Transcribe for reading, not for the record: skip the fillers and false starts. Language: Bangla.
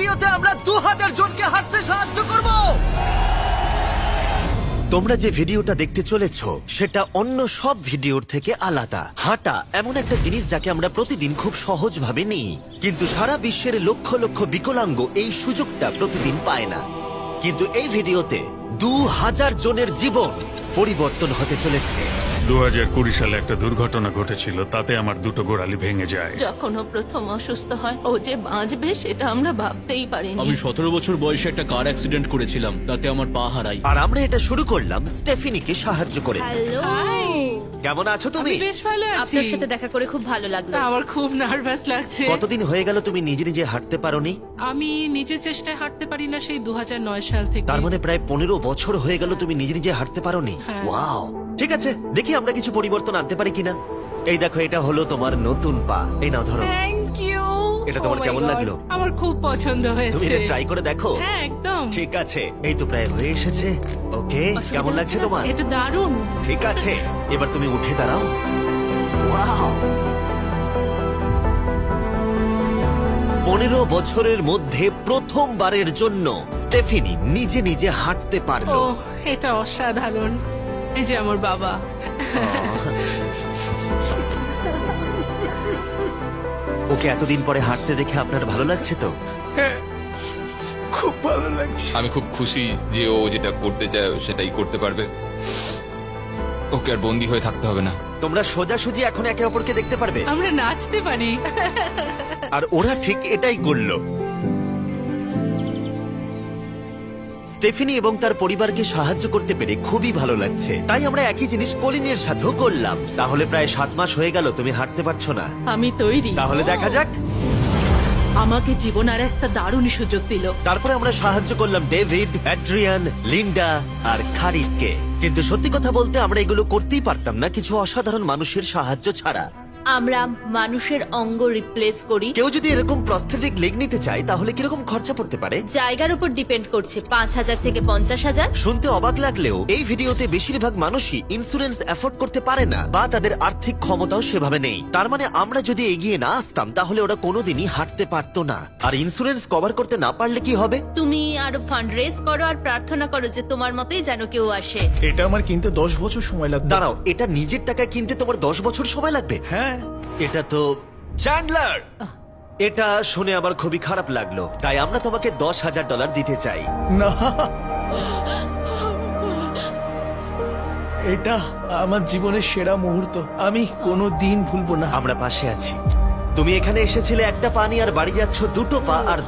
ভিডিওতে আমরা 2000 জনকে হাঁটতে সাহায্য করব। তোমরা যে ভিডিওটা দেখতে চলেছো সেটা অন্য সব ভিডিওর থেকে আলাদা। হাঁটা এমন একটা জিনিস যাকে আমরা প্রতিদিন খুব সহজভাবে নিই, কিন্তু সারা বিশ্বের লক্ষ লক্ষ বিকলাঙ্গ এই সুযোগটা প্রতিদিন পায় না। কিন্তু এই ভিডিওতে 2000 জনের জীবন পরিবর্তন হতে চলেছে। 2020 সালে একটা দুর্ঘটনা ঘটেছিল, তাতে আমার দুটো গোড়ালি ভেঙে যায়। যখন ও প্রথম অসুস্থ হয়, ও যে বাঁচবে সেটা আমরা ভাবতেই পারিনি। আমি 17 বছর বয়সে একটা কার অ্যাক্সিডেন্ট করেছিলাম, তাতে আমার পা হারাই। আর আমরা এটা শুরু করলাম স্টেফিনিকে সাহায্য করে। হ্যালো, কেমন আছো তুমি? বেশ ভালো আছি। আপনার সাথে দেখা করে খুব ভালো লাগলো। আমার খুব নার্ভাস লাগছে। কতদিন হয়ে গেল তুমি নিজে নিজে হাঁটতে পারোনি? আমি নিজের চেষ্টায় হাঁটতে পারি না সেই 2009 সাল থেকে। তার মানে প্রায় 15 বছর হয়ে গেল তুমি নিজে নিজে হাঁটতে পারোনি। হ্যাঁ। ওয়াও, ঠিক আছে, দেখি আমরা কিছু পরিবর্তন আনতে পারি কিনা। এই দেখো, এটা হলো তোমার নতুন পা। এই নাও, ধরো। Thank you. এটা তোমার কেমন লাগলো? আমার খুব পছন্দ তুমি হয়েছে। এটা ট্রাই করে দেখো। হ্যাঁ, একদম। ঠিক আছে, এই তো প্রায় হয়ে এসেছে। ওকে, কেমন লাগছে তোমার? এটা দারুণ। ঠিক আছে, এবার তুমি উঠে দাঁড়াও। ওয়াও, 15 বছরের মধ্যে প্রথমবারের জন্য স্টেফিনি নিজে নিজে হাঁটতে ও, পারলো। এটা অসাধারণ। এই যে আমার বাবা। ওকে এতদিন পরে হাঁটতে দেখে আপনার ভালো লাগছে তো? আমি খুব খুশি যে ও যেটা করতে চায় ও সেটাই করতে পারবে। ওকে আর বন্দি হয়ে থাকতে হবে না। তোমরা সোজাসুজি এখন একে অপরকে দেখতে পারবে। আমরা নাচতে পারি। আর ওরা ঠিক এটাই করলো। স্টেফিনি এবং তার পরিবারকে সাহায্য করতে পেরে খুবই ভালো লাগছে। তাই আমরা একই জিনিস কলিনের সাথেও করলাম। তাহলে প্রায় 7 মাস হয়ে গেল তুমি হাঁটতে পারছো না। আমি তৈরি। তাহলে দেখা যাক। আমাকে জীবন আর একটা দারুণ সুযোগ দিল। তারপরে আমরা সাহায্য করলাম ডেভিড, অ্যাড্রিয়ান, লিন্ডা আর খারিদকে। কিন্তু সত্যি কথা বলতে আমরা এগুলো করতেই পারতাম না কিছু অসাধারণ মানুষের সাহায্য ছাড়া। আমরা মানুষের অঙ্গ রিপ্লেস করি। কেউ যদি এরকম প্রস্থেটিক লেগ নিতে চায় তাহলে কিরকম খরচা পড়তে পারে? জায়গার উপর ডিপেন্ড করছে, 5,000 থেকে 50,000। শুনতে অবাক লাগলেও এই ভিডিওতে বেশিরভাগ মানুষই ইন্স্যুরেন্স অ্যাফোর্ড করতে পারে না বা তাদের আর্থিক ক্ষমতাও সেভাবে নেই। তার মানে আমরা যদি এগিয়ে না আসতাম তাহলে ওরা কোনোদিনই হাঁটতে পারতো না। আর ইন্স্যুরেন্স কভার করতে না পারলে কি হবে? তুমি আরো ফান্ড রেজ করো আর প্রার্থনা করো যে তোমার মতোই যেন কেউ আসে। এটা আমার কিনতে 10 বছর সময় লাগবে। দাঁড়াও, এটা নিজের টাকায় কিনতে তোমার 10 বছর সময় লাগবে? হ্যাঁ, এটা তো চ্যান্ডলার। এটা শুনে আবার খুবই খারাপ লাগলো, তাই আমরা তোমাকে $10,000 দিতে চাই। না, এটা আমার জীবনের সেরা মুহূর্ত। আমি কোনো দিন ভুলবো না। আমরা পাশে আছি। তুমি এখানে এসেছিলে একটা পা নিয়ে আর বাড়ি যাচ্ছ দুটো পা আর